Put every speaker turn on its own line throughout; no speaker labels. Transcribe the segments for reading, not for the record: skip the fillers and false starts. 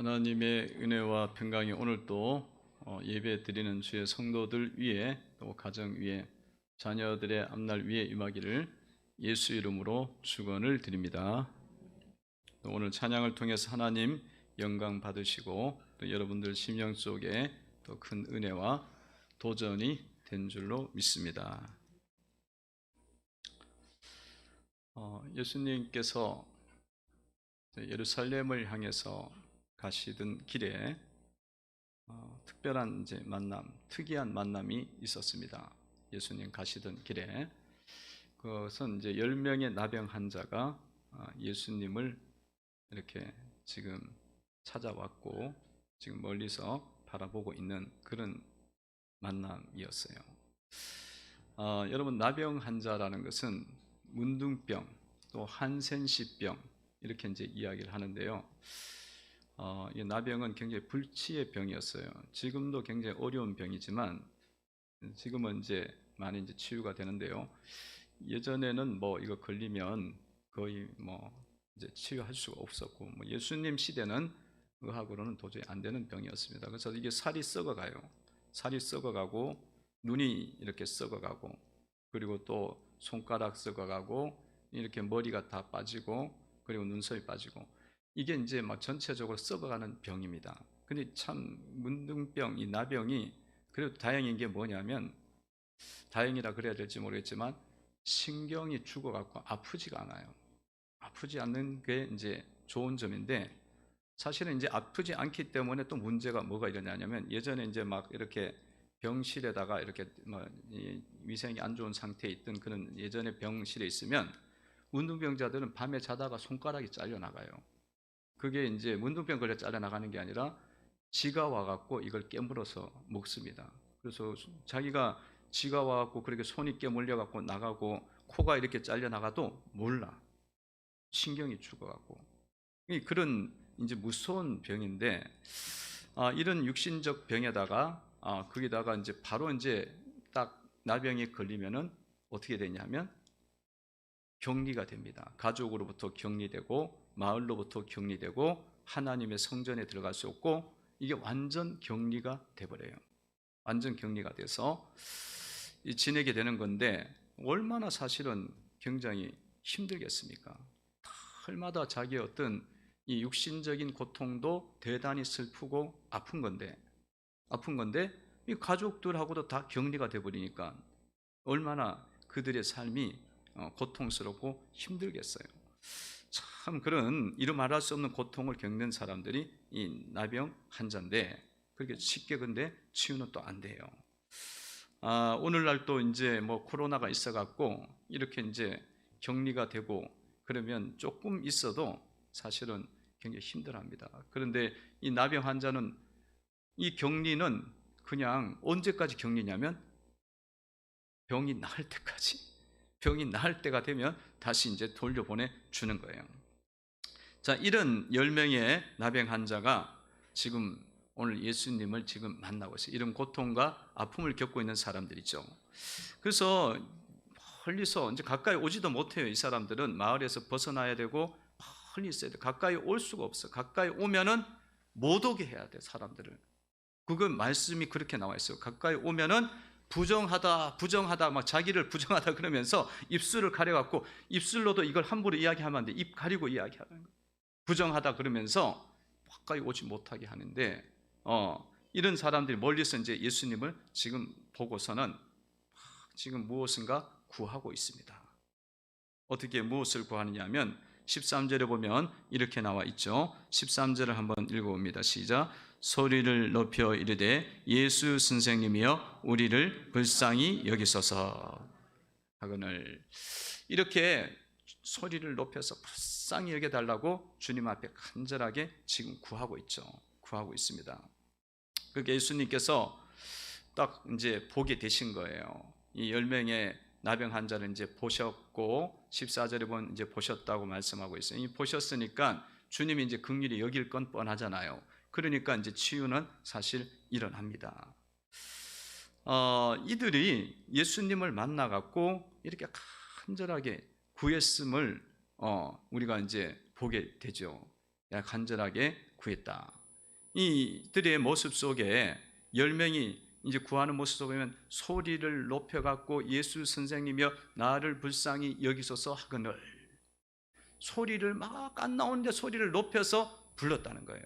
하나님의 은혜와 평강이 오늘 또 예배 드리는 주의 성도들 위에 또 가정 위에 자녀들의 앞날 위에 임하기를 예수 이름으로 축원을 드립니다. 또 오늘 찬양을 통해서 하나님 영광 받으시고 또 여러분들 심령 속에 또 큰 은혜와 도전이 된 줄로 믿습니다. 예수님께서 예루살렘을 향해서 가시던 길에 특별한 이제 만남, 특이한 만남이 있었습니다. 예수님 가시던 길에 그것은 이제 10명의 나병 환자가 예수님을 이렇게 지금 찾아왔고 지금 멀리서 바라보고 있는 그런 만남이었어요. 여러분, 나병 환자라는 것은 문둥병 또 한센시병 이렇게 이제 이야기를 하는데요. 이 나병은 굉장히 불치의 병이었어요. 지금도 굉장히 어려운 병이지만 지금은 이제 많이 이제 치유가 되는데요. 예전에는 뭐 이거 걸리면 거의 뭐 이제 치유할 수가 없었고, 뭐 예수님 시대는 의학으로는 도저히 안 되는 병이었습니다. 그래서 이게 살이 썩어가요. 살이 썩어가고 눈이 이렇게 썩어가고 그리고 또 손가락 썩어가고 이렇게 머리가 다 빠지고 그리고 눈썹이 빠지고 이게 이제 막 전체적으로 썩어가는 병입니다. 근데 참 문둥병, 이 나병이 그래도 다행인 게 뭐냐면, 다행이라 그래야 될지 모르겠지만 신경이 죽어갖고 아프지가 않아요. 아프지 않는 게 이제 좋은 점인데, 사실은 이제 아프지 않기 때문에 또 문제가 뭐가 일어나냐면, 예전에 이제 막 이렇게 병실에다가 이렇게 뭐 위생이 안 좋은 상태에 있던 그런 예전에 병실에 있으면 문둥병자들은 밤에 자다가 손가락이 잘려 나가요. 그게 이제 문둥병 걸려 잘려 나가는 게 아니라 쥐가 와갖고 이걸 깨물어서 먹습니다. 그래서 자기가 쥐가 와갖고 그렇게 손이 깨물려갖고 나가고 코가 이렇게 잘려 나가도 몰라. 신경이 죽어갖고. 그런 이제 무서운 병인데, 이런 육신적 병에다가 거기다가 이제 바로 이제 딱 나병이 걸리면은 어떻게 되냐면 격리가 됩니다. 가족으로부터 격리되고 마을로부터 격리되고 하나님의 성전에 들어갈 수 없고, 이게 완전 격리가 돼버려요. 완전 격리가 돼서 지내게 되는 건데, 얼마나 사실은 굉장히 힘들겠습니까? 날마다 자기의 어떤 이 육신적인 고통도 대단히 슬프고 아픈 건데 이 가족들하고도 다 격리가 돼버리니까 얼마나 그들의 삶이 고통스럽고 힘들겠어요. 참 그런 이루 말할 수 없는 고통을 겪는 사람들이 이 나병 환자인데, 그렇게 쉽게 근데 치유는 또 안 돼요. 오늘날 또 이제 뭐 코로나가 있어갖고 이렇게 이제 격리가 되고 그러면 조금 있어도 사실은 굉장히 힘들어합니다. 그런데 이 나병 환자는 이 격리는 그냥 언제까지 격리냐면 병이 나을 때까지, 병이 나을 때가 되면 다시 이제 돌려보내 주는 거예요. 자, 이런 10명의 나병 환자가 지금 오늘 예수님을 지금 만나고 있어요. 이런 고통과 아픔을 겪고 있는 사람들이죠. 그래서 멀리서 이제 가까이 오지도 못해요. 이 사람들은 마을에서 벗어나야 되고 멀리 있어야 돼. 가까이 올 수가 없어. 가까이 오면은 못 오게 해야 돼, 사람들을. 그건 말씀이 그렇게 나와 있어요. 가까이 오면은 부정하다 막 자기를 부정하다 그러면서 입술을 가려갖고, 입술로도 이걸 함부로 이야기하면 안 돼. 입 가리고 이야기하는 거예요. 부정하다 그러면서 가까이 오지 못하게 하는데, 이런 사람들이 멀리서 이제 예수님을 지금 보고서는 지금 무엇인가 구하고 있습니다. 어떻게 무엇을 구하느냐 하면 13절에 보면 이렇게 나와 있죠. 13절을 한번 읽어봅니다. 시작. 소리를 높여 이르되 예수 선생님이여 우리를 불쌍히 여기소서 하거늘. 이렇게 소리를 높여서 불쌍히 여겨달라고 주님 앞에 간절하게 지금 구하고 있죠. 구하고 있습니다. 그게 예수님께서 딱 이제 보게 되신 거예요. 이 10명의 나병 환자를 이제 보셨고 14절에 보면 이제 보셨다고 말씀하고 있어요. 이 보셨으니까 주님이 이제 긍휼히 여길 건 뻔하잖아요. 그러니까 이제 치유는 사실 일어납니다. 이들이 예수님을 만나갖고 이렇게 간절하게 구했음을 우리가 이제 보게 되죠. 간절하게 구했다. 이들의 모습 속에 10명이 이제 구하는 모습 속에 보면 소리를 높여갖고 예수 선생님이여 나를 불쌍히 여기소서 하거늘, 소리를 막 안 나오는데 소리를 높여서 불렀다는 거예요.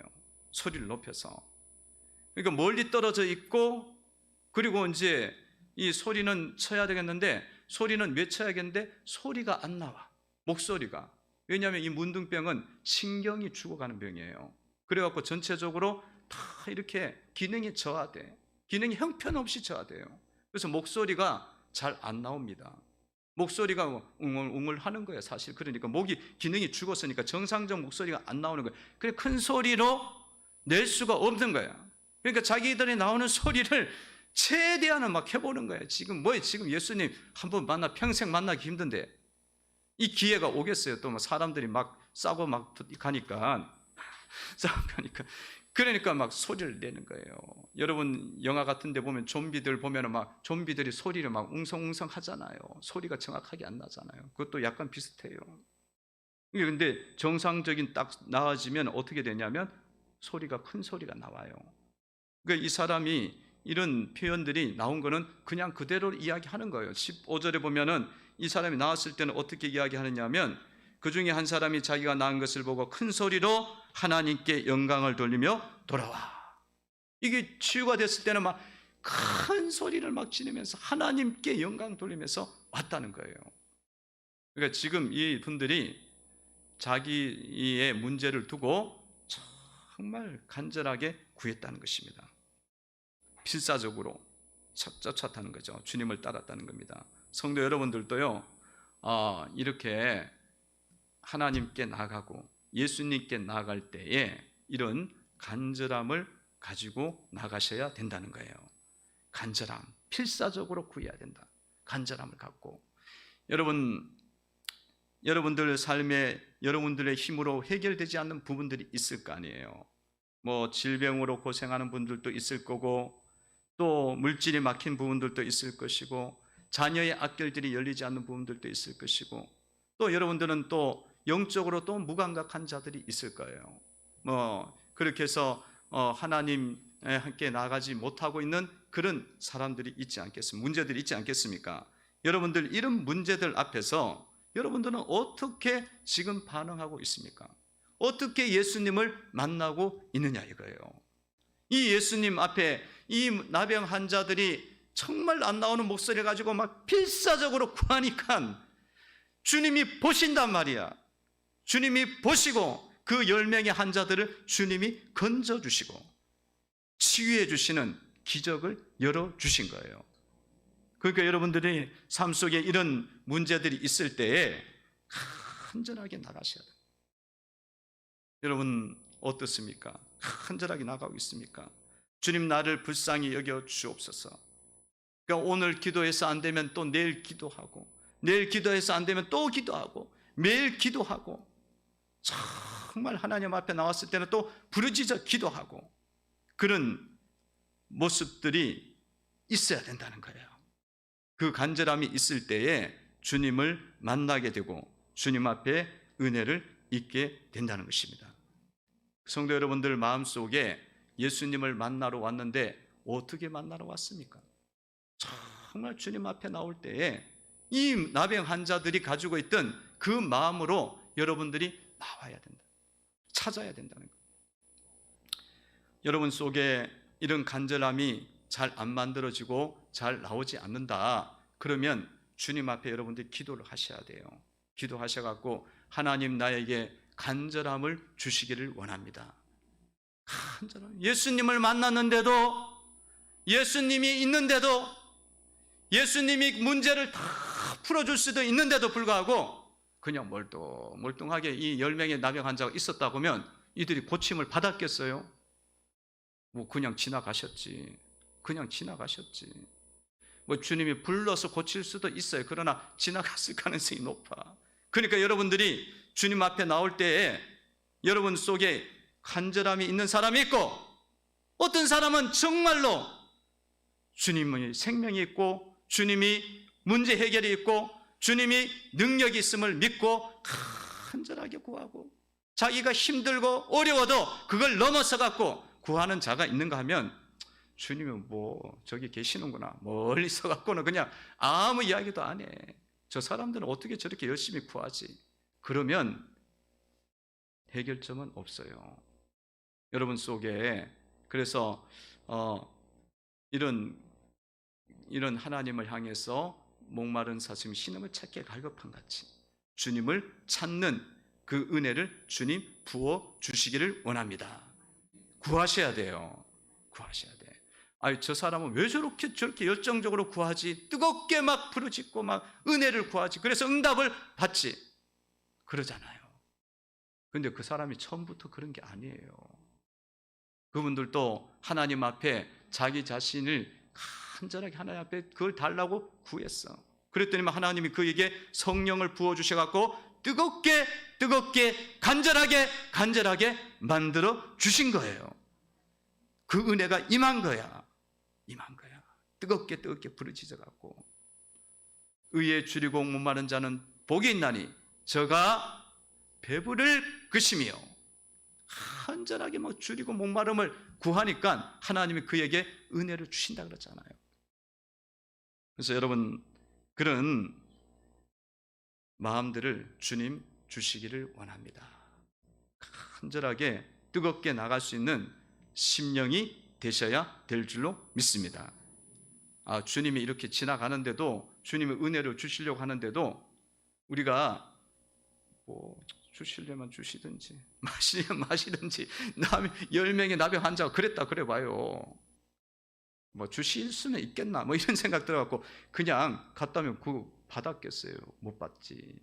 소리를 높여서. 그러니까 멀리 떨어져 있고, 그리고 이제 이 소리는 쳐야 되겠는데 소리는 왜 쳐야겠는데 소리가 안 나와, 목소리가. 왜냐하면 이 문둥병은 신경이 죽어가는 병이에요. 그래갖고 전체적으로 다 이렇게 기능이 저하돼. 기능이 형편없이 저하돼요. 그래서 목소리가 잘 안 나옵니다. 목소리가 웅얼웅얼 하는 거예요, 사실. 그러니까 목이 기능이 죽었으니까 정상적 목소리가 안 나오는 거예요. 그래 큰 소리로 낼 수가 없는 거야. 그러니까 자기들이 나오는 소리를 최대한은 막 해보는 거예요. 지금 지금 예수님 한번 평생 만나기 힘든데 이 기회가 오겠어요? 또 뭐 사람들이 막 싸고 막 가니까 그러니까 막 소리를 내는 거예요. 여러분 영화 같은 데 보면 좀비들 보면은 막 좀비들이 소리를 막 웅성웅성 하잖아요. 소리가 정확하게 안 나잖아요. 그것도 약간 비슷해요. 근데 정상적인 딱 나아지면 어떻게 되냐면 소리가 큰 소리가 나와요. 그러니까 이 사람이 이런 표현들이 나온 거는 그냥 그대로 이야기하는 거예요. 15절에 보면은 이 사람이 나왔을 때는 어떻게 이야기하느냐면 그 중에 한 사람이 자기가 낳은 것을 보고 큰 소리로 하나님께 영광을 돌리며 돌아와. 이게 치유가 됐을 때는 막 큰 소리를 막 지르면서 하나님께 영광 돌리면서 왔다는 거예요. 그러니까 지금 이 분들이 자기의 문제를 두고 정말 간절하게 구했다는 것입니다. 필사적으로 쫓았다는 거죠. 주님을 따랐다는 겁니다. 성도 여러분들도요, 이렇게 하나님께 나가고 예수님께 나갈 때에 이런 간절함을 가지고 나가셔야 된다는 거예요. 간절함, 필사적으로 구해야 된다. 간절함을 갖고. 여러분들 삶에 여러분들의 힘으로 해결되지 않는 부분들이 있을 거 아니에요. 뭐 질병으로 고생하는 분들도 있을 거고, 또 물질이 막힌 부분들도 있을 것이고, 자녀의 앞길들이 열리지 않는 부분들도 있을 것이고, 또 여러분들은 또 영적으로 또 무감각한 자들이 있을 거예요. 그렇게 해서 하나님에 함께 나가지 못하고 있는 그런 사람들이 있지 않겠습니까? 문제들이 있지 않겠습니까? 여러분들 이런 문제들 앞에서 여러분들은 어떻게 지금 반응하고 있습니까? 어떻게 예수님을 만나고 있느냐 이거예요. 이 예수님 앞에 이 나병 환자들이 정말 안 나오는 목소리 가지고 막 필사적으로 구하니까 주님이 보신단 말이야. 주님이 보시고 그 10명의 환자들을 주님이 건져주시고 치유해 주시는 기적을 열어주신 거예요. 그러니까 여러분들이 삶 속에 이런 문제들이 있을 때에 간절하게 나가셔야 돼요. 여러분 어떻습니까? 간절하게 나가고 있습니까? 주님 나를 불쌍히 여겨 주옵소서. 그러니까 오늘 기도해서 안 되면 또 내일 기도하고, 내일 기도해서 안 되면 또 기도하고, 매일 기도하고, 정말 하나님 앞에 나왔을 때는 또 부르짖어 기도하고, 그런 모습들이 있어야 된다는 거예요. 그 간절함이 있을 때에 주님을 만나게 되고 주님 앞에 은혜를 잊게 된다는 것입니다. 성도 여러분들 마음속에 예수님을 만나러 왔는데 어떻게 만나러 왔습니까? 정말 주님 앞에 나올 때에 이 나병 환자들이 가지고 있던 그 마음으로 여러분들이 나와야 된다. 찾아야 된다는 거예요. 여러분 속에 이런 간절함이 잘 안 만들어지고 잘 나오지 않는다. 그러면 주님 앞에 여러분들이 기도를 하셔야 돼요. 기도하셔갖고 하나님 나에게 간절함을 주시기를 원합니다. 간절함. 예수님을 만났는데도, 예수님이 있는데도, 예수님이 문제를 다 풀어줄 수도 있는데도 불구하고 그냥 멀뚱하게 이 10명의 나병 환자가 있었다 보면 이들이 고침을 받았겠어요? 그냥 지나가셨지. 그냥 지나가셨지. 주님이 불러서 고칠 수도 있어요. 그러나 지나갔을 가능성이 높아. 그러니까 여러분들이 주님 앞에 나올 때에 여러분 속에 간절함이 있는 사람이 있고, 어떤 사람은 정말로 주님의 생명이 있고 주님이 문제 해결이 있고 주님이 능력이 있음을 믿고 간절하게 구하고 자기가 힘들고 어려워도 그걸 넘어서 갖고 구하는 자가 있는가 하면 주님은 뭐 저기 계시는구나, 멀리서 갖고는 그냥 아무 이야기도 안 해. 저 사람들은 어떻게 저렇게 열심히 구하지? 그러면 해결점은 없어요. 여러분 속에 그래서 이런 하나님을 향해서 목마른 사슴이 신음을 찾기에 갈급한 같이 주님을 찾는 그 은혜를 주님 부어 주시기를 원합니다. 구하셔야 돼요. 구하셔야 돼. 아니, 저 사람은 왜 저렇게 열정적으로 구하지? 뜨겁게 막 부르짖고 막 은혜를 구하지. 그래서 응답을 받지. 그러잖아요. 근데 그 사람이 처음부터 그런 게 아니에요. 그분들도 하나님 앞에 자기 자신을 간절하게 하나님 앞에 그걸 달라고 구했어. 그랬더니 하나님이 그에게 성령을 부어주셔갖고 뜨겁게 간절하게 만들어 주신 거예요. 그 은혜가 임한 거야. 뜨겁게 부르짖어갖고 의에 줄이고 목마른 자는 복이 있나니 저가 배부를 것이며, 간절하게 막 줄이고 목마름을 구하니까 하나님이 그에게 은혜를 주신다 그랬잖아요. 그래서 여러분, 그런 마음들을 주님 주시기를 원합니다. 간절하게 뜨겁게 나갈 수 있는 심령이 되셔야 될 줄로 믿습니다. 주님이 이렇게 지나가는데도, 주님의 은혜를 주시려고 하는데도 우리가 뭐 주시려면 주시든지 마시려면 마시든지, 10명의 나병 환자가 그랬다 그래봐요. 뭐 주실 수는 있겠나 뭐 이런 생각 들어갖고 그냥 갔다면 그거 받았겠어요? 못 받지.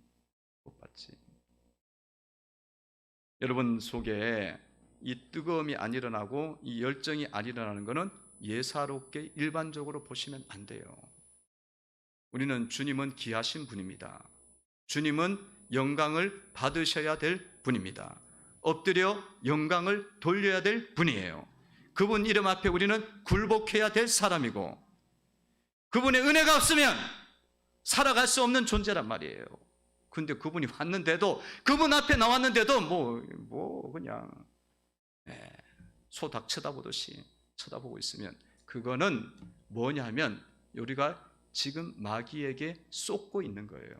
여러분 속에 이 뜨거움이 안 일어나고 이 열정이 안 일어나는 것은 예사롭게 일반적으로 보시면 안 돼요. 우리는 주님은 귀하신 분입니다. 주님은 영광을 받으셔야 될 분입니다. 엎드려 영광을 돌려야 될 분이에요. 그분 이름 앞에 우리는 굴복해야 될 사람이고, 그분의 은혜가 없으면 살아갈 수 없는 존재란 말이에요. 근데 그분이 왔는데도, 그분 앞에 나왔는데도 뭐 그냥 소닭 쳐다보듯이 쳐다보고 있으면 그거는 뭐냐 하면 우리가 지금 마귀에게 쏟고 있는 거예요.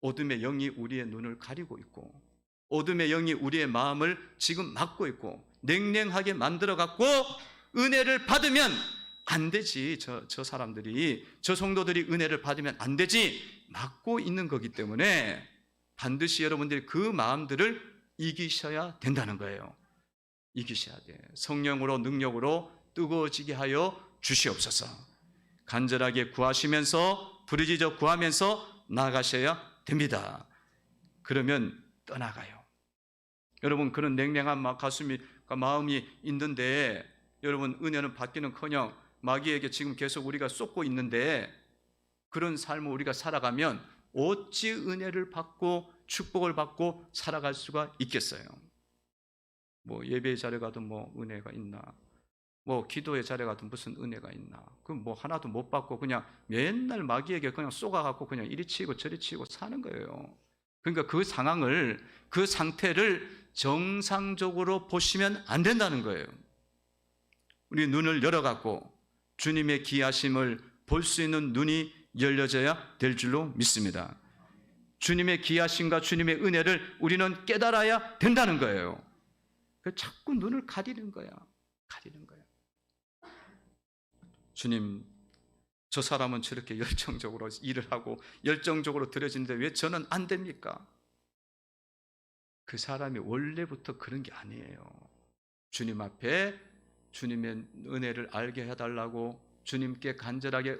어둠의 영이 우리의 눈을 가리고 있고, 어둠의 영이 우리의 마음을 지금 막고 있고, 냉랭하게 만들어 갖고 은혜를 받으면 안 되지. 저 사람들이, 저 성도들이 은혜를 받으면 안 되지. 막고 있는 거기 때문에 반드시 여러분들이 그 마음들을 이기셔야 된다는 거예요. 이기셔야 돼. 성령으로, 능력으로 뜨거워지게 하여 주시옵소서. 간절하게 구하시면서, 부르짖어 구하면서 나가셔야 됩니다. 그러면 떠나가요. 여러분, 그런 냉랭한 마음이 있는데, 여러분 은혜는 받기는커녕 마귀에게 지금 계속 우리가 쏟고 있는데, 그런 삶을 우리가 살아가면 어찌 은혜를 받고 축복을 받고 살아갈 수가 있겠어요? 뭐 예배의 자리에 가도 뭐 은혜가 있나? 뭐 기도의 자리에 가도 무슨 은혜가 있나? 그 뭐 하나도 못 받고 그냥 맨날 마귀에게 그냥 쏘가갖고 그냥 이리 치고 저리 치고 사는 거예요. 그러니까 그 상황을, 그 상태를 정상적으로 보시면 안 된다는 거예요. 우리 눈을 열어갖고 주님의 귀하심을 볼 수 있는 눈이 열려져야 될 줄로 믿습니다. 주님의 귀하심과 주님의 은혜를 우리는 깨달아야 된다는 거예요. 자꾸 눈을 가리는 거야. 주님, 저 사람은 저렇게 열정적으로 일을 하고 열정적으로 드려지는데 왜 저는 안 됩니까? 그 사람이 원래부터 그런 게 아니에요. 주님 앞에 주님의 은혜를 알게 해달라고, 주님께 간절하게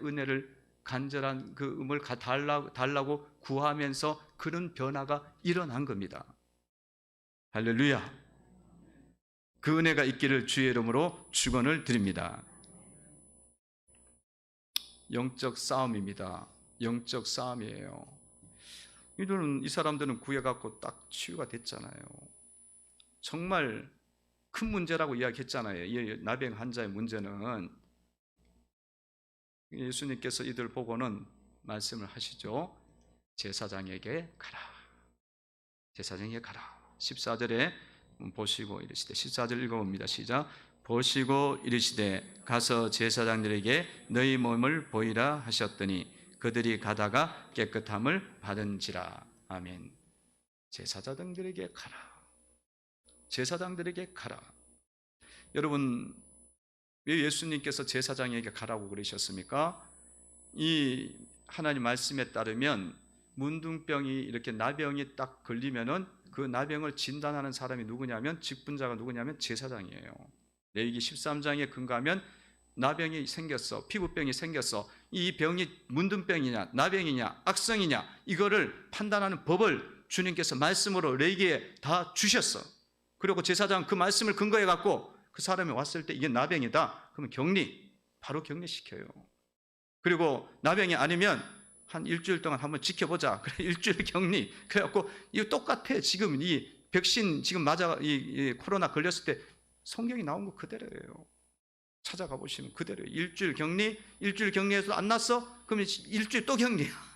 간절한 그 음을 달라고 구하면서 그런 변화가 일어난 겁니다. 할렐루야. 그 은혜가 있기를 주의 이름으로 축원을 드립니다. 영적 싸움입니다. 영적 싸움이에요. 이 사람들은 구해갖고 딱 치유가 됐잖아요. 정말 큰 문제라고 이야기했잖아요. 이 나병 환자의 문제는. 예수님께서 이들 보고는 말씀을 하시죠. 제사장에게 가라. 14절에 보시고 이르시되 14절 읽어봅니다. 시작. 보시고 이르시되 가서 제사장들에게 너희 몸을 보이라 하셨더니 그들이 가다가 깨끗함을 받은지라. 아멘. 제사장들에게 가라. 제사장들에게 가라. 여러분, 왜 예수님께서 제사장에게 가라고 그러셨습니까? 이 하나님 말씀에 따르면 문둥병이 이렇게 나병이 딱 걸리면은 그 나병을 진단하는 사람이 누구냐면 직분자가 누구냐면 제사장이에요. 레위기 13장에 근거하면 나병이 생겼어, 피부병이 생겼어. 이 병이 문둥병이냐, 나병이냐, 악성이냐 이거를 판단하는 법을 주님께서 말씀으로 레위기에 다 주셨어. 그리고 제사장 그 말씀을 근거해 갖고 그 사람이 왔을 때 이게 나병이다. 그러면 격리, 바로 격리시켜요. 그리고 나병이 아니면 한 일주일 동안 한번 지켜보자. 그래, 일주일 격리. 그래갖고 이거 똑같아. 지금 이 백신 지금 맞아 이 코로나 걸렸을 때 성경이 나온 거 그대로예요. 찾아가 보시면 그대로예요. 일주일 격리, 일주일 격리해서 안 났어? 그러면 일주일 또 격리야.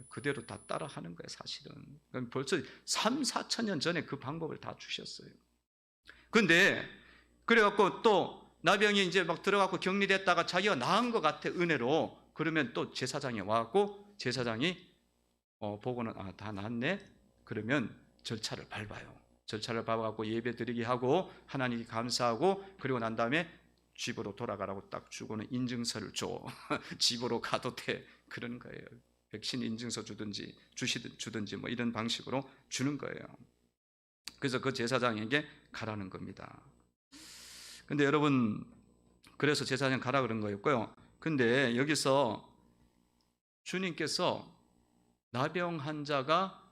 그대로 다 따라하는 거예요, 사실은. 그럼 벌써 3, 4천 년 전에 그 방법을 다 주셨어요. 근데 그래갖고 또 나병이 이제 막 들어가고 격리됐다가 자기가 나은 것 같아, 은혜로. 그러면 또 제사장이 와갖고 제사장이 보고는 다 나았네. 그러면 절차를 밟아요. 절차를 밟아갖고 예배 드리게 하고 하나님께 감사하고 그리고 난 다음에 집으로 돌아가라고 딱 주고는 인증서를 줘. 집으로 가도 돼. 그런 거예요. 백신 인증서 주든지 뭐 이런 방식으로 주는 거예요. 그래서 그 제사장에게 가라는 겁니다. 근데 여러분, 그래서 제사장 가라 그런 거였고요. 근데 여기서 주님께서 나병 환자가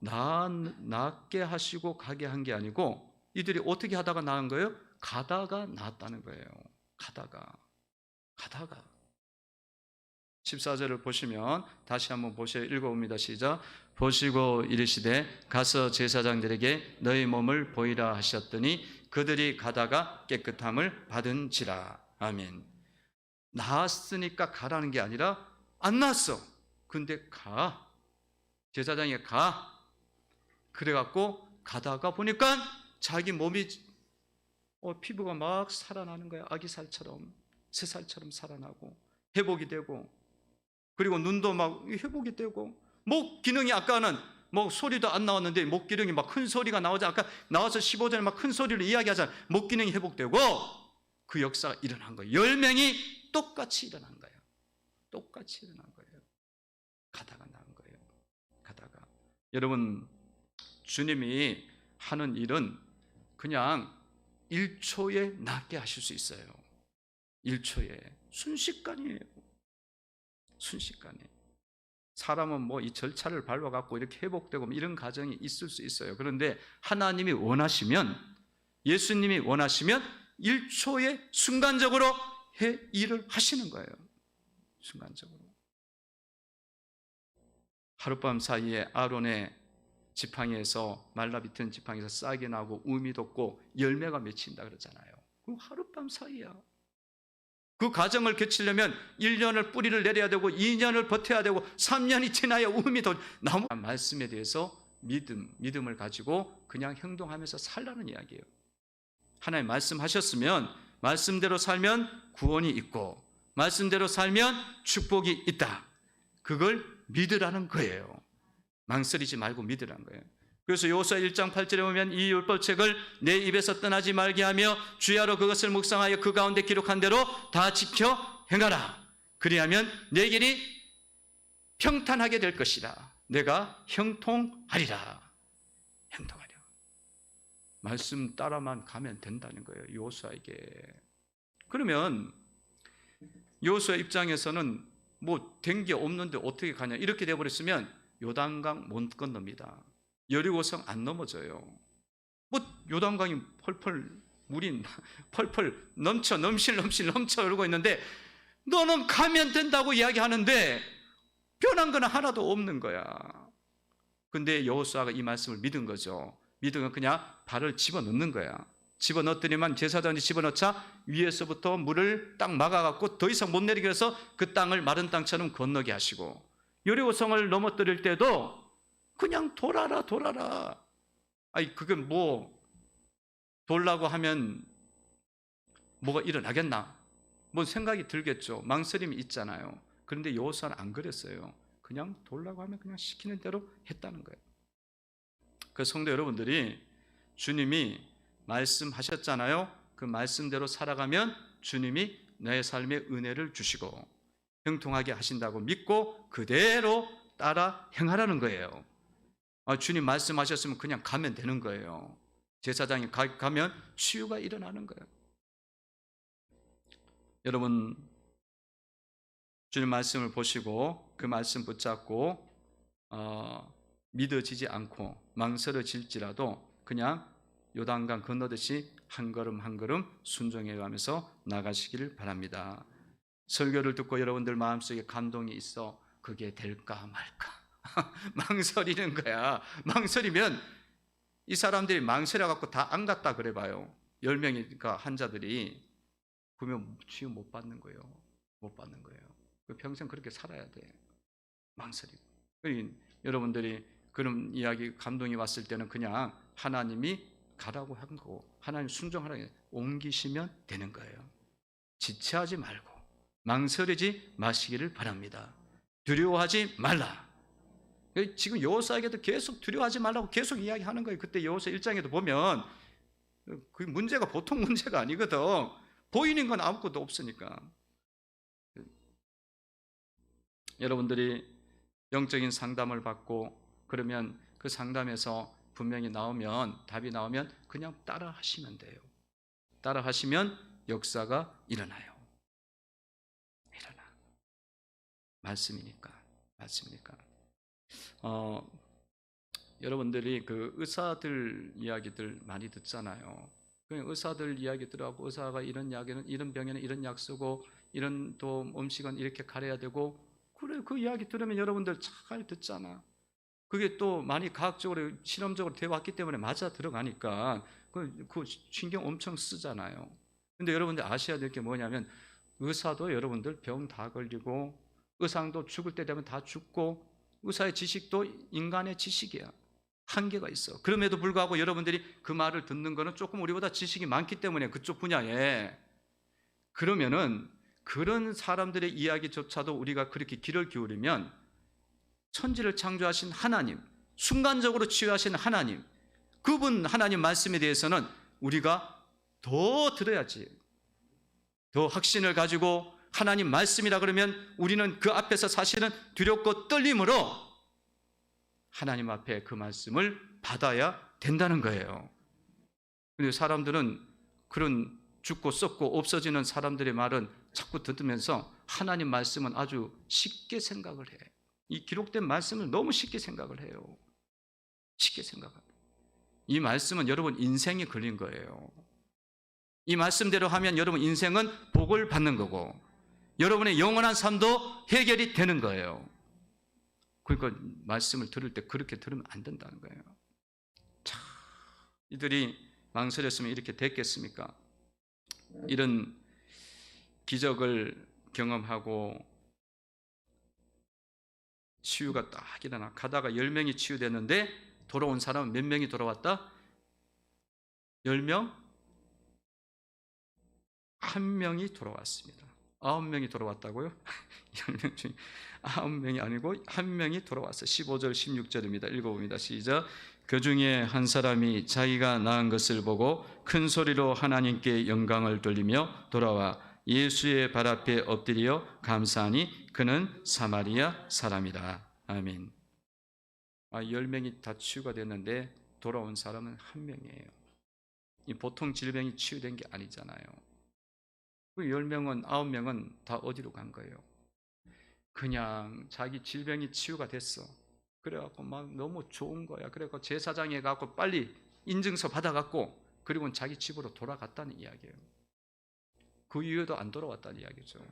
낫게 하시고 가게 한 게 아니고 이들이 어떻게 하다가 나은 거예요? 가다가 나았다는 거예요. 가다가 14절을 보시면 다시 한번 읽어봅니다. 시작. 보시고 이르시되 가서 제사장들에게 너희 몸을 보이라 하셨더니 그들이 가다가 깨끗함을 받은지라. 아멘. 나았으니까 가라는 게 아니라 안 나았어. 근데 가. 제사장이 가. 그래갖고 가다가 보니까 자기 몸이 피부가 막 살아나는 거야. 아기살처럼, 새살처럼 살아나고 회복이 되고, 그리고 눈도 막 회복이 되고, 목 기능이 아까는 뭐 소리도 안 나왔는데 목 기능이 막 큰 소리가 나오자. 아까 나와서 15절에 막 큰 소리로 이야기하자. 목 기능이 회복되고 그 역사가 일어난 거예요. 10명이 똑같이 일어난 거예요. 똑같이 일어난 거예요. 가다가 나은 거예요. 가다가. 여러분, 주님이 하는 일은 그냥 1초에 낫게 하실 수 있어요. 1초에. 순식간이에요. 순식간에. 사람은 뭐 이 절차를 밟아갖고 이렇게 회복되고 이런 과정이 있을 수 있어요. 그런데 하나님이 원하시면, 예수님이 원하시면 1초에 순간적으로 일을 하시는 거예요. 순간적으로. 하룻밤 사이에 아론의 지팡이에서, 말라비튼 지팡이에서 싹이 나고 우미 돋고 열매가 맺힌다 그러잖아요. 그 하룻밤 사이야. 그 과정을 거치려면 1년을 뿌리를 내려야 되고 2년을 버텨야 되고 3년이 지나야 우미 돋. 나무 말씀에 대해서 믿음을 가지고 그냥 행동하면서 살라는 이야기예요. 하나님 말씀하셨으면 말씀대로 살면 구원이 있고 말씀대로 살면 축복이 있다. 그걸 믿으라는 거예요. 망설이지 말고 믿으라는 거예요. 그래서 여호수아 1장 8절에 보면 이 율법책을 내 입에서 떠나지 말게 하며 주야로 그것을 묵상하여 그 가운데 기록한 대로 다 지켜 행하라. 그리하면 내 길이 평탄하게 될 것이라. 내가 형통하리라. 형통하리라. 말씀 따라만 가면 된다는 거예요. 여호수아에게. 그러면 여호수아 입장에서는 뭐 된 게 없는데 어떻게 가냐 이렇게 돼버렸으면 요단강 못 건넙니다. 여리고성 안 넘어져요. 뭐 요단강이 펄펄 물이 펄펄 넘칠 흐르고 있는데 너는 가면 된다고 이야기하는데 변한 건 하나도 없는 거야. 근데 여호수아가 이 말씀을 믿은 거죠. 믿은 건 그냥 발을 집어넣는 거야. 집어넣더니만 제사장이 집어넣자 위에서부터 물을 딱 막아갖고 더 이상 못 내리게 해서 그 땅을 마른 땅처럼 건너게 하시고, 여리고성을 넘어뜨릴 때도 그냥 돌아라. 아니 그게 뭐 돌라고 하면 뭐가 일어나겠나? 뭐 생각이 들겠죠. 망설임이 있잖아요. 그런데 여호수아는 안 그랬어요. 그냥 돌라고 하면 그냥 시키는 대로 했다는 거예요. 그 성도 여러분들이 주님이 말씀하셨잖아요. 그 말씀대로 살아가면 주님이 내 삶에 은혜를 주시고 형통하게 하신다고 믿고 그대로 따라 행하라는 거예요. 주님 말씀하셨으면 그냥 가면 되는 거예요. 제사장이 가면 치유가 일어나는 거예요. 여러분, 주님 말씀을 보시고 그 말씀 붙잡고 믿어지지 않고 망설여질지라도 그냥 요단강 건너듯이 한 걸음 한 걸음 순종해 가면서 나가시기를 바랍니다. 설교를 듣고 여러분들 마음속에 감동이 있어 그게 될까 말까 망설이는 거야. 망설이면 이 사람들이 망설여 갖고 다 안 갔다 그래 봐요. 10명이니까 환자들이 그러면 치유 못 받는 거예요. 못 받는 거예요. 평생 그렇게 살아야 돼. 망설이고. 여러분들이 그런 이야기 감동이 왔을 때는 그냥 하나님이 가라고 한 거고 하나님 순종하라고 옮기시면 되는 거예요. 지체하지 말고 망설이지 마시기를 바랍니다. 두려워하지 말라. 지금 여호수아에게도 계속 두려워하지 말라고 계속 이야기하는 거예요. 그때 여호수아 1장에도 보면 그 문제가 보통 문제가 아니거든. 보이는 건 아무것도 없으니까. 여러분들이 영적인 상담을 받고 그러면 그 상담에서 분명히 나오면 답이 나오면 그냥 따라 하시면 돼요. 따라 하시면 역사가 일어나요. 일어나. 말씀이니까. 여러분들이 그 의사들 이야기들 많이 듣잖아요. 의사들 이야기들하고 의사가 이런 약에는 이런 병에는 이런 약 쓰고 이런 또 음식은 이렇게 가려야 되고 그래 그 이야기 들으면 여러분들 잘 듣잖아. 그게 또 많이 과학적으로 실험적으로 되어 왔기 때문에 맞아 들어가니까 그 신경 엄청 쓰잖아요. 근데 여러분들 아셔야 될 게 뭐냐면 의사도 여러분들 병 다 걸리고 의상도 죽을 때 되면 다 죽고 의사의 지식도 인간의 지식이야. 한계가 있어. 그럼에도 불구하고 여러분들이 그 말을 듣는 거는 조금 우리보다 지식이 많기 때문에 그쪽 분야에 그러면은 그런 사람들의 이야기조차도 우리가 그렇게 귀를 기울이면 천지를 창조하신 하나님, 순간적으로 치유하신 하나님, 그분 하나님 말씀에 대해서는 우리가 더 들어야지. 더 확신을 가지고 하나님 말씀이라 그러면 우리는 그 앞에서 사실은 두렵고 떨림으로 하나님 앞에 그 말씀을 받아야 된다는 거예요. 근데 사람들은 그런 죽고 썩고 없어지는 사람들의 말은 자꾸 듣으면서 하나님 말씀은 아주 쉽게 생각을 해. 이 기록된 말씀을 너무 쉽게 생각을 해요. 쉽게 생각합니다. 이 말씀은 여러분 인생이 걸린 거예요. 이 말씀대로 하면 여러분 인생은 복을 받는 거고 여러분의 영원한 삶도 해결이 되는 거예요. 그러니까 말씀을 들을 때 그렇게 들으면 안 된다는 거예요. 참, 이들이 망설였으면 이렇게 됐겠습니까? 이런 기적을 경험하고 치유가 딱 일어나 가다가 10명이 치유됐는데 돌아온 사람은 몇 명이 돌아왔다? 10명? 1명이 돌아왔습니다. 9명이 돌아왔다고요? 10명 중에 9명이 아니고 1명이 돌아왔어요. 15절 16절입니다. 읽어봅니다. 시작. 그 중에 한 사람이 자기가 낳은 것을 보고 큰 소리로 하나님께 영광을 돌리며 돌아와 예수의 발 앞에 엎드려 감사하니 그는 사마리아 사람이라. 아멘. 10명이 다 치유가 됐는데 돌아온 사람은 1명이에요. 이 보통 질병이 치유된 게 아니잖아요. 그 10명은 9명은 다 어디로 간 거예요? 그냥 자기 질병이 치유가 됐어. 그래갖고 막 너무 좋은 거야. 그래갖고 제사장에 가고 빨리 인증서 받아갖고 그리고는 자기 집으로 돌아갔다는 이야기예요. 그 이후에도 안 돌아왔다는 이야기죠.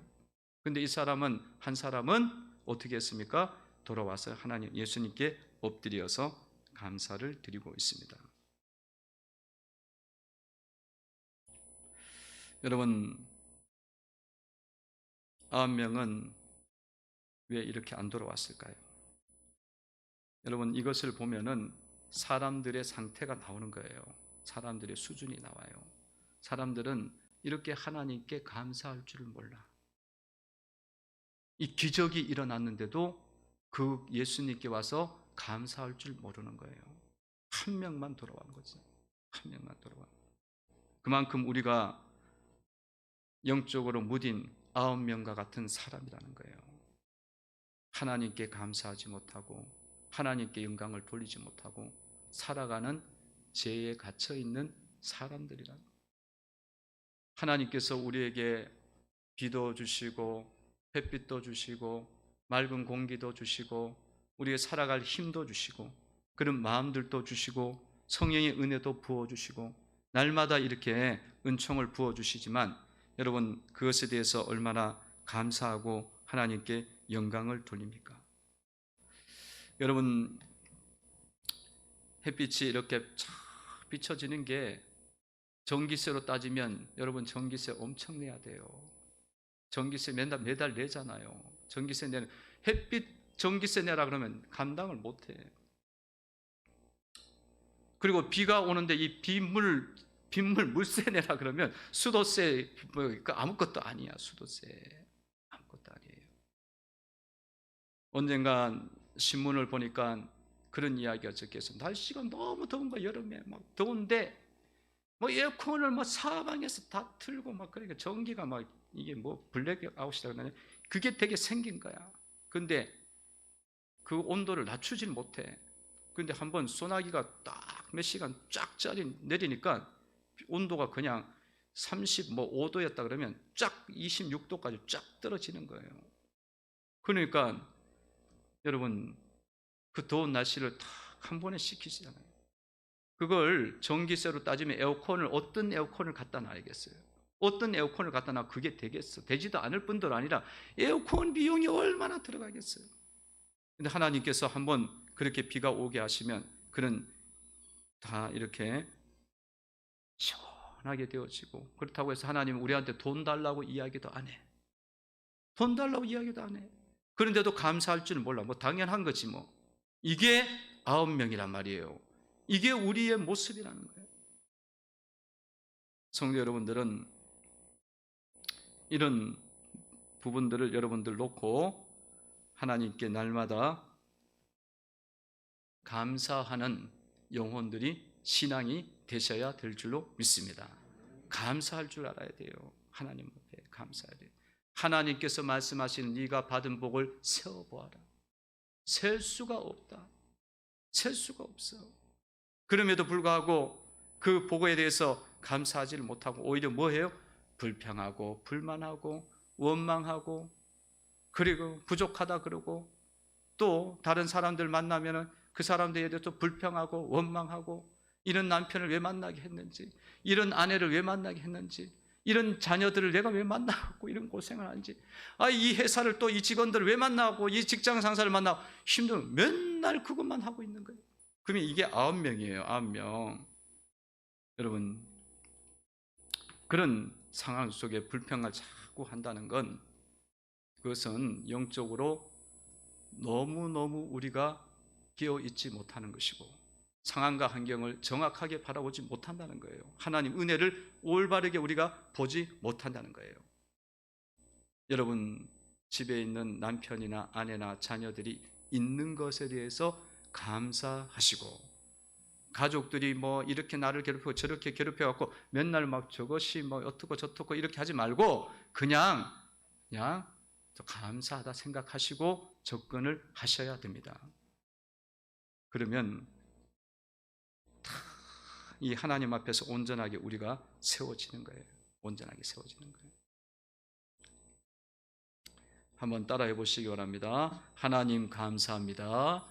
근데 이 사람은 한 사람은 어떻게 했습니까? 돌아와서 하나님 예수님께 엎드려서 감사를 드리고 있습니다. 여러분 9명은 왜 이렇게 안 돌아왔을까요? 여러분 이것을 보면은 사람들의 상태가 나오는 거예요. 사람들의 수준이 나와요. 사람들은 이렇게 하나님께 감사할 줄을 몰라. 이 기적이 일어났는데도 그 예수님께 와서 감사할 줄 모르는 거예요. 한 명만 돌아온 거죠. 한 명만 돌아온. 그만큼 우리가 영적으로 무딘 9명과 같은 사람이라는 거예요. 하나님께 감사하지 못하고 하나님께 영광을 돌리지 못하고 살아가는 죄에 갇혀 있는 사람들이라는 거예요. 하나님께서 우리에게 비도 주시고 햇빛도 주시고 맑은 공기도 주시고 우리의 살아갈 힘도 주시고 그런 마음들도 주시고 성령의 은혜도 부어주시고 날마다 이렇게 은총을 부어주시지만 여러분 그것에 대해서 얼마나 감사하고 하나님께 영광을 돌립니까? 여러분 햇빛이 이렇게 쫙 비춰지는 게 전기세로 따지면 여러분 전기세 엄청 내야 돼요. 전기세 매달 내잖아요. 전기세 내는 햇빛 전기세 내라 그러면 감당을 못해. 그리고 비가 오는데 이 빗물 물세 내라 그러면 수도세 아무것도 아니야. 수도세 아무것도 아니에요. 언젠가 신문을 보니까 그런 이야기가 적혀서 날씨가 너무 더운 거야. 여름에 막 더운데 뭐 에어컨을 뭐 사방에서 다 틀고 막 그러니까 전기가 막 이게 뭐 블랙아웃이라고 하냐 그게 되게 생긴 거야. 근데 그 온도를 낮추질 못해. 근데 한번 소나기가 딱 몇 시간 쫙 내리니까 온도가 그냥 35도였다 그러면 쫙 26도까지 쫙 떨어지는 거예요. 그러니까 여러분 그 더운 날씨를 딱 한 번에 식히시잖아요. 그걸 전기세로 따지면 어떤 에어컨을 갖다 놔야겠어요? 어떤 에어컨을 갖다 놔 그게 되겠어? 되지도 않을 뿐들 아니라 에어컨 비용이 얼마나 들어가겠어요? 근데 하나님께서 한번 그렇게 비가 오게 하시면 그런 다 이렇게 시원하게 되어지고 그렇다고 해서 하나님은 우리한테 돈 달라고 이야기도 안 해. 돈 달라고 이야기도 안 해. 그런데도 감사할 줄은 몰라. 뭐 당연한 거지 뭐. 이게 9명이란 말이에요. 이게 우리의 모습이라는 거예요. 성도 여러분들은 이런 부분들을 여러분들 놓고 하나님께 날마다 감사하는 영혼들이 신앙이 되셔야 될 줄로 믿습니다. 감사할 줄 알아야 돼요. 하나님 앞에 감사해야 돼요. 하나님께서 말씀하신 네가 받은 복을 세어보아라. 셀 수가 없다. 셀 수가 없어. 그럼에도 불구하고 그 복에 대해서 감사하지를 못하고 오히려 뭐해요? 불평하고 불만하고 원망하고 그리고 부족하다 그러고 또 다른 사람들 만나면은 그 사람들에 대해서 불평하고 원망하고 이런 남편을 왜 만나게 했는지 이런 아내를 왜 만나게 했는지 이런 자녀들을 내가 왜 만나고 이런 고생을 하는지 이 회사를 또 이 직원들을 왜 만나고 이 직장 상사를 만나고 힘들어 맨날 그것만 하고 있는 거예요. 그러면 이게 9명이에요. 9명. 여러분 그런 상황 속에 불평을 자꾸 한다는 건 그것은 영적으로 너무너무 우리가 깨어있지 못하는 것이고 상황과 환경을 정확하게 바라보지 못한다는 거예요. 하나님 은혜를 올바르게 우리가 보지 못한다는 거예요. 여러분 집에 있는 남편이나 아내나 자녀들이 있는 것에 대해서 감사하시고 가족들이 뭐 이렇게 나를 괴롭히고 저렇게 괴롭혀갖고 맨날 막 저것이 뭐 어떻고 저떻고 이렇게 하지 말고 그냥 감사하다 생각하시고 접근을 하셔야 됩니다. 그러면 이 하나님 앞에서 온전하게 우리가 세워지는 거예요. 온전하게 세워지는 거예요. 한번 따라해 보시기 바랍니다. 하나님 감사합니다.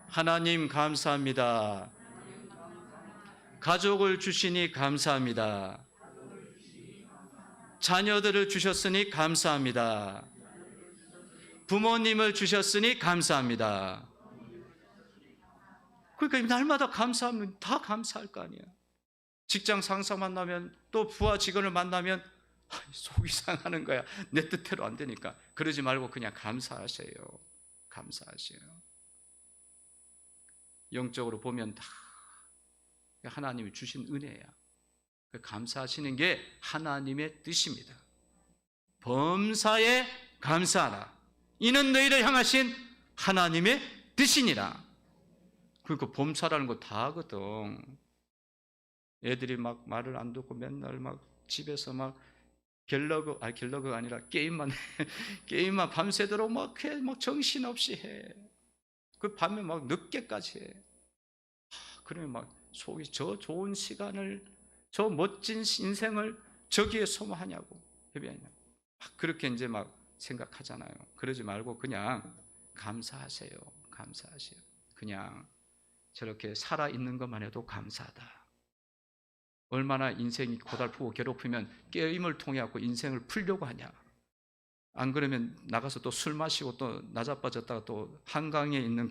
하나님 감사합니다. 가족을 주시니 감사합니다. 자녀들을 주셨으니 감사합니다. 부모님을 주셨으니 감사합니다. 그러니까 날마다 감사하면 다 감사할 거 아니에요. 직장 상사 만나면 또 부하 직원을 만나면 속이 상하는 거야. 내 뜻대로 안 되니까. 그러지 말고 그냥 감사하세요. 감사하세요. 영적으로 보면 다 하나님이 주신 은혜야. 감사하시는 게 하나님의 뜻입니다. 범사에 감사하라. 이는 너희를 향하신 하나님의 뜻이니라. 그러니까 범사라는 거 다 하거든. 애들이 막 말을 안 듣고 맨날 막 집에서 막 갤러그가 아니라 게임만 밤새도록 막 정신없이 해. 그 밤에 막 늦게까지 해. 그러면 막 속이 저 좋은 시간을, 저 멋진 인생을 저기에 소모하냐고, 회비하냐고. 막 그렇게 이제 막 생각하잖아요. 그러지 말고 그냥 감사하세요. 감사하세요. 그냥 저렇게 살아있는 것만 해도 감사하다. 얼마나 인생이 고달프고 괴롭히면 게임을 통해 갖고 인생을 풀려고 하냐. 안 그러면 나가서 또 술 마시고 또 나자빠졌다가 또 한강에 있는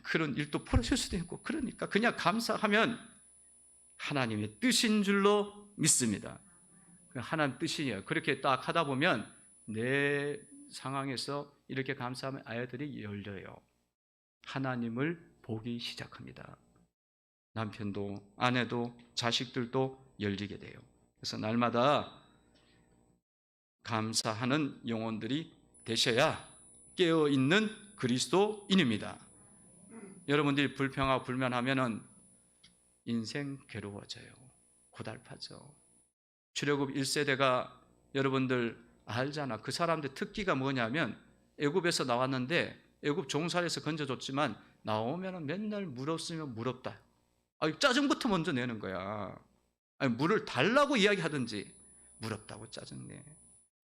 그런 일도 벌어질 수도 있고. 그러니까 그냥 감사하면 하나님의 뜻인 줄로 믿습니다. 하나님 뜻이에요. 그렇게 딱 하다 보면 내 상황에서 이렇게 감사하면 아이들이 열려요. 하나님을 보기 시작합니다. 남편도 아내도 자식들도 열리게 돼요. 그래서 날마다 감사하는 영혼들이 되셔야 깨어있는 그리스도인입니다. 여러분들이 불평하고 불만하면은 인생 괴로워져요. 고달파져. 출애굽 1세대가 여러분들 알잖아. 그 사람들 특기가 뭐냐면 애굽에서 나왔는데 애굽 종살에서 건져줬지만 나오면은 맨날 물 없으면 물 없다. 짜증부터 먼저 내는 거야. 물을 달라고 이야기하든지 물 없다고 짜증내.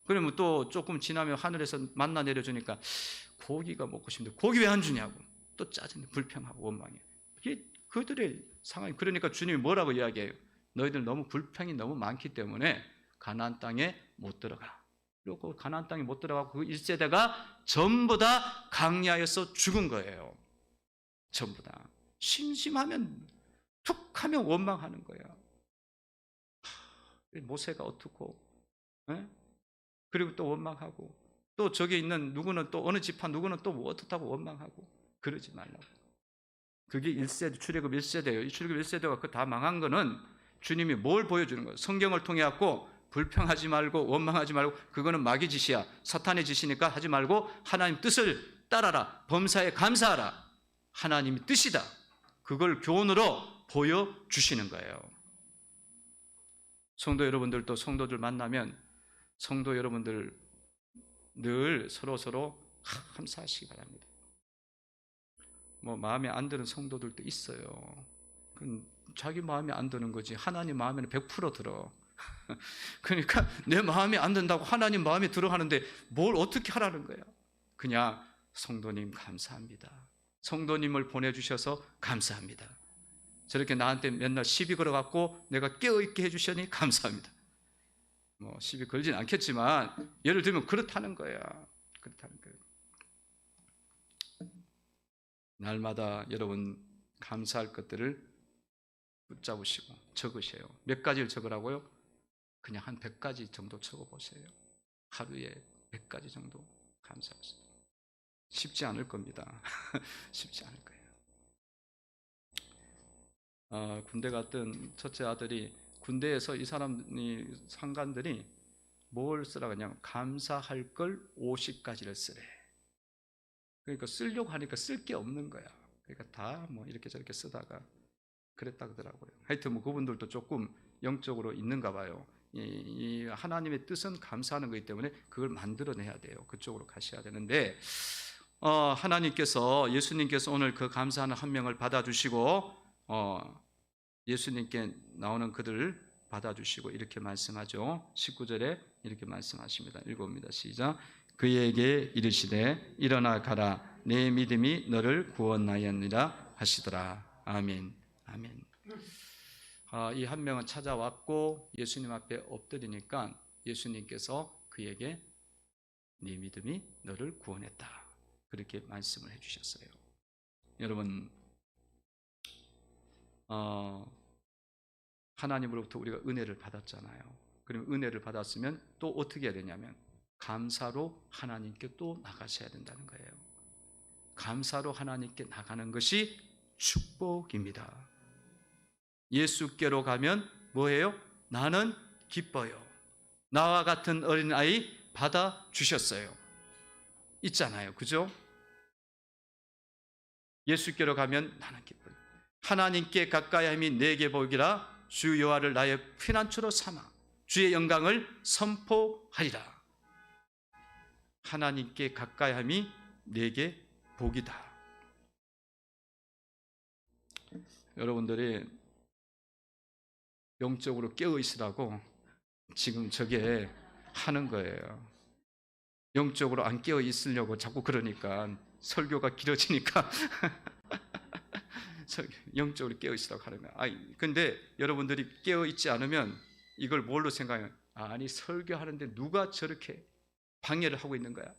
그러면 또 조금 지나면 하늘에서 만나 내려주니까 고기가 먹고 싶은데 고기 왜 안 주냐고 또 짜증내. 불평하고 원망해. 이게 그들의 상황이. 그러니까 주님이 뭐라고 이야기해요? 너희들 너무 불평이 너무 많기 때문에 가나안 땅에 못 들어가. 그리고 가나안 땅에 못 들어가고 그 1세대가 전부 다 강야에서 죽은 거예요. 전부 다. 심심하면 툭 하면 원망하는 거야. 모세가 어떻고, 그리고 또 원망하고, 또 저기 있는 누구는 또 어느 집안 누구는 또 뭐 어떻다고 원망하고. 그러지 말라고. 그게 1세대, 출애굽 1세대예요. 이 출애굽 1세대가 그 다 망한 거는 주님이 뭘 보여주는 거예요? 성경을 통해 갖고 불평하지 말고 원망하지 말고 그거는 마귀 짓이야. 사탄의 짓이니까 하지 말고 하나님 뜻을 따라라. 범사에 감사하라. 하나님의 뜻이다. 그걸 교훈으로 보여주시는 거예요. 성도 여러분들도 성도들 만나면 성도 여러분들 늘 서로 감사하시기 바랍니다. 뭐 마음에 안 드는 성도들도 있어요. 그건 자기 마음에 안 드는 거지 하나님 마음에는 100% 들어. 그러니까 내 마음에 안 든다고 하나님 마음에 들어 하는데 뭘 어떻게 하라는 거야. 그냥 성도님 감사합니다. 성도님을 보내주셔서 감사합니다. 저렇게 나한테 맨날 시비 걸어갖고 내가 깨어있게 해주셔니 감사합니다. 뭐 시비 걸진 않겠지만 예를 들면 그렇다는 거야. 그렇다는 거예요. 날마다 여러분 감사할 것들을 붙잡으시고 적으세요. 몇 가지를 적으라고요? 그냥 한 100가지 정도 적어보세요. 하루에 100가지 정도 감사하세요. 쉽지 않을 겁니다. 쉽지 않을 거예요. 군대 갔던 첫째 아들이 군대에서 이 사람이 상관들이 뭘 쓰라 그냥 감사할 걸 50가지를 쓰래. 그러니까 쓰려고 하니까 쓸 게 없는 거야. 그러니까 다 뭐 이렇게 저렇게 쓰다가 그랬다 그러더라고요. 하여튼 뭐 그분들도 조금 영적으로 있는가 봐요. 이 하나님의 뜻은 감사하는 거기 때문에 그걸 만들어내야 돼요. 그쪽으로 가셔야 되는데 하나님께서 예수님께서 오늘 그 감사하는 한 명을 받아주시고 예수님께 나오는 그들을 받아주시고 이렇게 말씀하죠. 19절에 이렇게 말씀하십니다. 읽어봅니다. 시작. 그에게 이르시되 일어나 가라 내 믿음이 너를 구원하였느니라 하시더라. 아멘. 아멘. 이 한 명은 찾아왔고 예수님 앞에 엎드리니까 예수님께서 그에게 네 믿음이 너를 구원했다. 그렇게 말씀을 해주셨어요. 여러분 하나님으로부터 우리가 은혜를 받았잖아요. 그럼 은혜를 받았으면 또 어떻게 해야 되냐면 감사로 하나님께 또 나가셔야 된다는 거예요. 감사로 하나님께 나가는 것이 축복입니다. 예수께로 가면 뭐예요? 나는 기뻐요. 나와 같은 어린아이 받아주셨어요. 있잖아요. 그죠? 예수께로 가면 나는 기뻐요. 하나님께 가까이함이 내게 복이라. 주 여호와를 나의 피난처로 삼아 주의 영광을 선포하리라. 하나님께 가까이함이 내게 복이다. 여러분들이 영적으로 깨어 있으라고 지금 저게 하는 거예요. 영적으로 안 깨어 있으려고 자꾸 그러니까 설교가 길어지니까 영적으로 깨어 있으라고 하는 거예요. 근데 여러분들이 깨어 있지 않으면 이걸 뭘로 생각해요? 아니, 설교하는데 누가 저렇게 방해를 하고 있는 거야?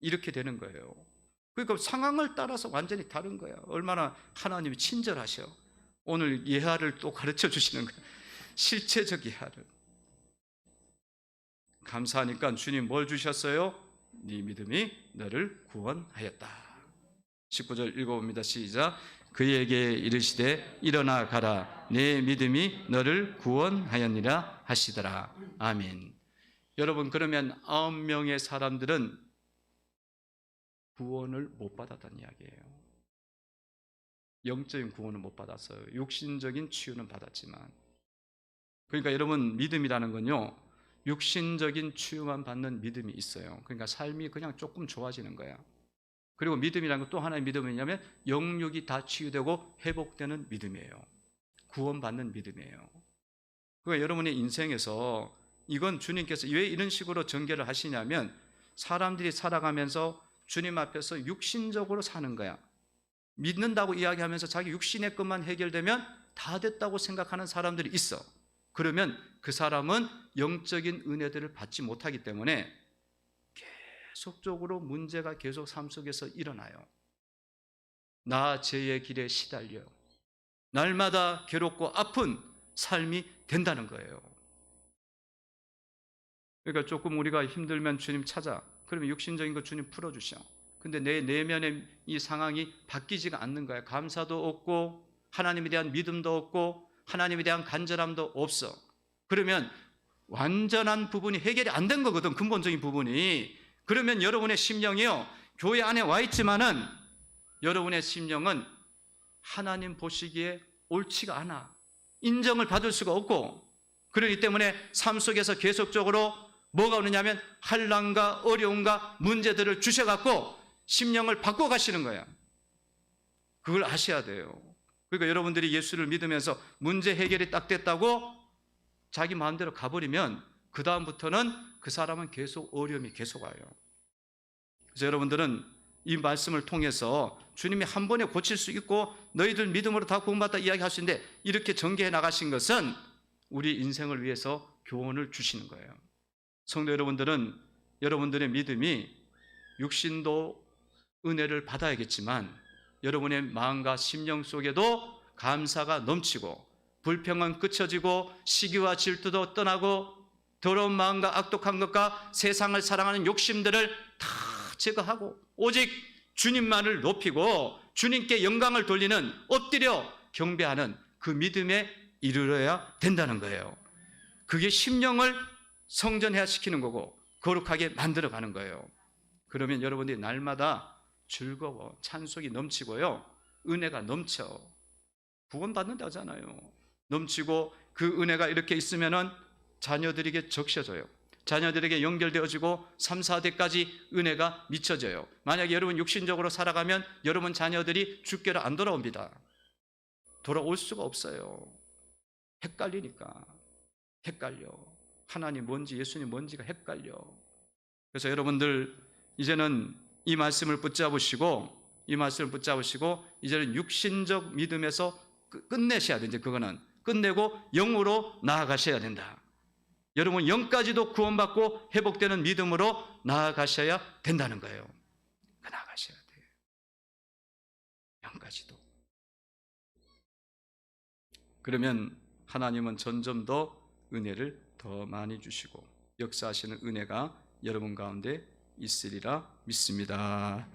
이렇게 되는 거예요. 그러니까 상황을 따라서 완전히 다른 거예요. 얼마나 하나님이 친절하셔. 오늘 예화를 또 가르쳐 주시는 거예요. 실체적 예화를. 감사하니까 주님 뭘 주셨어요? 네 믿음이 너를 구원하였다. 19절 읽어봅니다. 시작. 그에게 이르시되 일어나 가라. 내 믿음이 너를 구원하였니라 하시더라. 아멘. 여러분, 그러면 9명의 사람들은 구원을 못 받았다는 이야기예요. 영적인 구원은 못 받았어요. 육신적인 치유는 받았지만. 그러니까 여러분, 믿음이라는 건요, 육신적인 치유만 받는 믿음이 있어요. 그러니까 삶이 그냥 조금 좋아지는 거야. 그리고 믿음이라는 건 또 하나의 믿음이 뭐냐면 영육이 다 치유되고 회복되는 믿음이에요. 구원받는 믿음이에요. 그러니까 여러분의 인생에서 이건 주님께서 왜 이런 식으로 전개를 하시냐면 사람들이 살아가면서 주님 앞에서 육신적으로 사는 거야. 믿는다고 이야기하면서 자기 육신의 것만 해결되면 다 됐다고 생각하는 사람들이 있어. 그러면 그 사람은 영적인 은혜들을 받지 못하기 때문에 계속적으로 문제가 계속 삶 속에서 일어나요. 나 죄의 길에 시달려 날마다 괴롭고 아픈 삶이 된다는 거예요. 그러니까 조금 우리가 힘들면 주님 찾아. 그러면 육신적인 거 주님 풀어주셔. 근데 내 내면의 이 상황이 바뀌지가 않는 거야. 감사도 없고 하나님에 대한 믿음도 없고 하나님에 대한 간절함도 없어. 그러면 완전한 부분이 해결이 안 된 거거든. 근본적인 부분이. 그러면 여러분의 심령이요, 교회 안에 와 있지만은 여러분의 심령은 하나님 보시기에 옳지가 않아. 인정을 받을 수가 없고, 그렇기 때문에 삶 속에서 계속적으로 뭐가 오느냐면 환난과 어려움과 문제들을 주셔갖고 심령을 바꿔가시는 거야. 그걸 아셔야 돼요. 그러니까 여러분들이 예수를 믿으면서 문제 해결이 딱 됐다고 자기 마음대로 가버리면 그 다음부터는 그 사람은 계속 어려움이 계속 와요. 그래서 여러분들은 이 말씀을 통해서 주님이 한 번에 고칠 수 있고 너희들 믿음으로 다 구원받다 이야기할 수 있는데 이렇게 전개해 나가신 것은 우리 인생을 위해서 교훈을 주시는 거예요. 성도 여러분들은 여러분들의 믿음이 육신도 은혜를 받아야겠지만 여러분의 마음과 심령 속에도 감사가 넘치고 불평은 그쳐지고 시기와 질투도 떠나고 더러운 마음과 악독한 것과 세상을 사랑하는 욕심들을 다 제거하고 오직 주님만을 높이고 주님께 영광을 돌리는 엎드려 경배하는 그 믿음에 이르러야 된다는 거예요. 그게 심령을 성전해시키는 거고 거룩하게 만들어가는 거예요. 그러면 여러분들이 날마다 즐거워 찬송이 넘치고요 은혜가 넘쳐. 구원받는다잖아요. 넘치고 그 은혜가 이렇게 있으면은 자녀들에게 적셔져요. 자녀들에게 연결되어지고 3, 4대까지 은혜가 미쳐져요. 만약에 여러분 육신적으로 살아가면 여러분 자녀들이 주께로 안 돌아옵니다. 돌아올 수가 없어요. 헷갈리니까. 헷갈려. 하나님 뭔지 예수님 뭔지가 헷갈려. 그래서 여러분들 이제는 이 말씀을 붙잡으시고 이제는 육신적 믿음에서 끝내셔야 돼. 이제 그거는 끝내고 영으로 나아가셔야 된다. 여러분 영까지도 구원받고 회복되는 믿음으로 나아가셔야 된다는 거예요. 나아가셔야 돼요. 영까지도. 그러면 하나님은 점점 더 은혜를 더 많이 주시고 역사하시는 은혜가 여러분 가운데 있으리라 믿습니다.